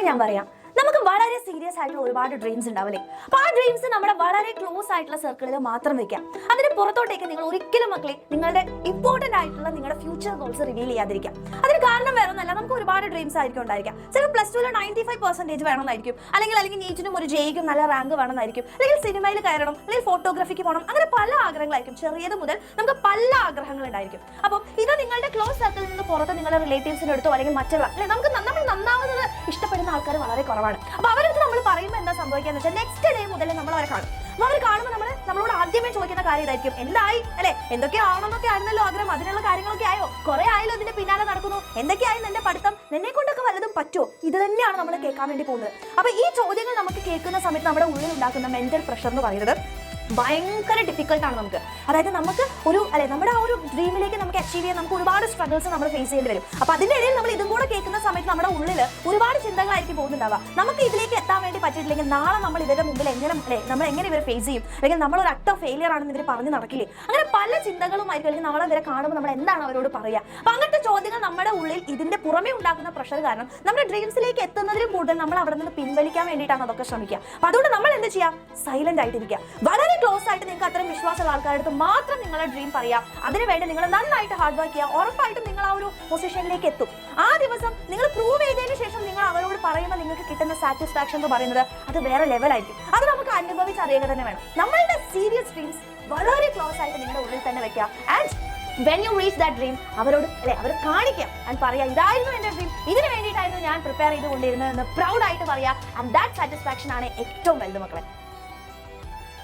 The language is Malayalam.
ഞാൻ പറയാം. നമുക്ക് വളരെ സീരിയസ് ആയിട്ടുള്ള ഒരുപാട് ഡ്രീംസ് ഉണ്ടാവില്ലേ? അപ്പോൾ ആ ഡ്രീംസ് നമ്മുടെ വളരെ ക്ലോസ് ആയിട്ടുള്ള സർക്കിളിൽ മാത്രം വെക്കാം. അതിന് പുറത്തോട്ടേക്ക് നിങ്ങൾ ഒരിക്കലും മക്കളെ നിങ്ങളുടെ ഇമ്പോർട്ടന്റ് ആയിട്ടുള്ള നിങ്ങളുടെ ഫ്യൂച്ചർ ഗോൾസ് റിവീൽ ചെയ്യാതിരിക്കാം. അതിന് കാരണം വേറെ ഒന്നല്ല, നമുക്ക് ഒരുപാട് ഡ്രീംസ് ആയിരിക്കും ഉണ്ടായിരിക്കാം. ചില പ്ലസ് ടുവിൽ 95% വേണമെന്നായിരിക്കും, അല്ലെങ്കിൽ നീറ്റിനും ഒരു ജെയ്ക്കും നല്ല റാങ്ക് വേണമെന്നായിരിക്കും, അല്ലെങ്കിൽ സിനിമയിൽ കയറണം, അല്ലെങ്കിൽ ഫോട്ടോഗ്രാഫിക്ക് പോകണം. അങ്ങനെ പല ആഗ്രഹങ്ങളായിരിക്കും. ചെറിയത് മുതൽ നമുക്ക് പല ആഗ്രഹങ്ങൾ ഉണ്ടായിരിക്കും. അപ്പോൾ ഇത് നിങ്ങളുടെ ക്ലോസ് സർക്കിളിൽ നിന്ന് പുറത്ത് നിങ്ങളുടെ റിലേറ്റീവ്സിന് എടുത്തോ അല്ലെങ്കിൽ മറ്റുള്ള നമുക്ക് നമ്മൾ നന്നാവുന്നത് ഇഷ്ടപ്പെടുന്ന ആൾക്കാർ വളരെ കുറവാണ്. അപ്പൊ അവരടുത്ത് നമ്മൾ പറയുമ്പോൾ എന്താ സംഭവിക്കാന്ന് വെച്ചാൽ നെക്സ്റ്റ് ഡേ മുതൽ നമ്മൾ അവരെ കാണും. അവർ കാണുമ്പോൾ നമ്മളോട് ആദ്യമേ ചോദിക്കുന്ന കാര്യം ഇതായിരിക്കും, എന്തായി അല്ലെ, എന്തൊക്കെ ആവണമെന്നൊക്കെ ആയിരുന്നല്ലോ ആഗ്രഹം, അതിനുള്ള കാര്യങ്ങളൊക്കെ ആയോ, കുറെ ആയല്ലോ ഇതിന്റെ പിന്നാലെ നടക്കുന്നു, എന്തൊക്കെയായി നിന്റെ പഠിത്തം, നിന്നെ കൊണ്ടൊക്കെ വല്ലതും പറ്റുമോ, ഇത് തന്നെയാണ് നമ്മൾ കേൾക്കാൻ വേണ്ടി പോകുന്നത്. അപ്പൊ ഈ ചോദ്യങ്ങൾ നമുക്ക് കേൾക്കുന്ന സമയത്ത് നമ്മുടെ ഉള്ളിൽ ഉണ്ടാക്കുന്ന മെന്റൽ പ്രഷർ എന്ന് പറയുന്നത് ഭയങ്കര ഡിഫിക്കൽട്ടാണ് നമുക്ക്. അതായത് നമുക്ക് നമ്മുടെ ആ ഒരു ഡ്രീമിലേക്ക് നമുക്ക് അച്ചീവ് ചെയ്യാൻ നമുക്ക് ഒരുപാട് സ്ട്രഗിൾസ് നമ്മൾ ഫേസ് ചെയ്യേണ്ടി വരും. അപ്പൊ അതിന്റെ ഇടയിൽ നമ്മൾ ഇതും കൂടെ കേൾക്കുന്ന സമയത്ത് നമ്മുടെ ഉള്ളിൽ ഒരുപാട് ചിന്തകളായിരിക്കും പോകുന്നുണ്ടാവുക. നമുക്ക് ഇതിലേക്ക് എത്താൻ വേണ്ടി പറ്റിയിട്ടില്ലെങ്കിൽ നാളെ നമ്മൾ ഇവരുടെ മുമ്പിൽ നമ്മൾ എങ്ങനെ ഇവരെ ഫേസ് ചെയ്യും, അല്ലെങ്കിൽ നമ്മൾ ഒരു അക്ട് ഓഫ് ഫെയിലിയർ ആണെന്ന് ഇവർ പറഞ്ഞ് നടക്കില്ലേ, അങ്ങനെ പല ചിന്തകളുമായിരിക്കും. അല്ലെങ്കിൽ നമ്മളെ ഇവരെ കാണുമ്പോൾ നമ്മൾ എന്താണ് അവരോട് പറയുക. അപ്പൊ അങ്ങനത്തെ ചോദ്യങ്ങൾ നമ്മുടെ ഉള്ളിൽ ഇതിന്റെ പുറമെ ഉണ്ടാക്കുന്ന പ്രഷർ കാരണം നമ്മുടെ ഡ്രീംസിലേക്ക് എത്തുന്നതിലും കൂടുതൽ നമ്മൾ അവിടെ നിന്ന് പിൻവലിക്കാൻ വേണ്ടിയിട്ടാണ് അതൊക്കെ ശ്രമിക്കുക. അപ്പൊ അതുകൊണ്ട് നമ്മൾ എന്ത് ചെയ്യാം, സൈലന്റ് ആയിട്ടിരിക്കുക. വളരെ ക്ലോസ് ആയിട്ട് നിങ്ങൾക്ക് അത്രയും വിശ്വാസമുള്ള ആൾക്കാരുടെ അടുത്ത് മാത്രം നിങ്ങളുടെ ഡ്രീം പറയാം. അതിനുവേണ്ടി നിങ്ങൾ നന്നായിട്ട് ഹാർഡ് വർക്ക് ചെയ്യുക. ഉറപ്പായിട്ടും നിങ്ങൾ ആ ഒരു പൊസിഷനിലേക്ക് എത്തും. ആ ദിവസം നിങ്ങൾ പ്രൂവ് ചെയ്തതിന് ശേഷം നിങ്ങൾ അവരോട് പറയുമ്പോൾ നിങ്ങൾക്ക് കിട്ടുന്ന സാറ്റിസ്ഫാക്ഷൻ എന്ന് പറയുന്നത് അത് വേറെ ലെവലായിരിക്കും. അത് നമുക്ക് അനുഭവിച്ചറിയുക തന്നെ വേണം. നമ്മളുടെ സീരിയസ് ഡ്രീംസ് വളരെ ക്ലോസ് ആയിട്ട് നിങ്ങളുടെ ഉള്ളിൽ തന്നെ വെക്കുക. And when you reach that dream അവരോട് അവർ കാണിക്കാം ആൻഡ് പറയാം, ഇതായിരുന്നു എൻ്റെ ഡ്രീം, ഇതിന് വേണ്ടിയിട്ടായിരുന്നു ഞാൻ പ്രിപ്പയർ ചെയ്തുകൊണ്ടിരുന്നത് എന്ന് പ്രൗഡ് ആയിട്ട് പറയാം. ആൻഡ് ദാറ്റ് സാറ്റിസ്ഫാക്ഷൻ ആണ് ഏറ്റവും വലുത് മക്കളെ.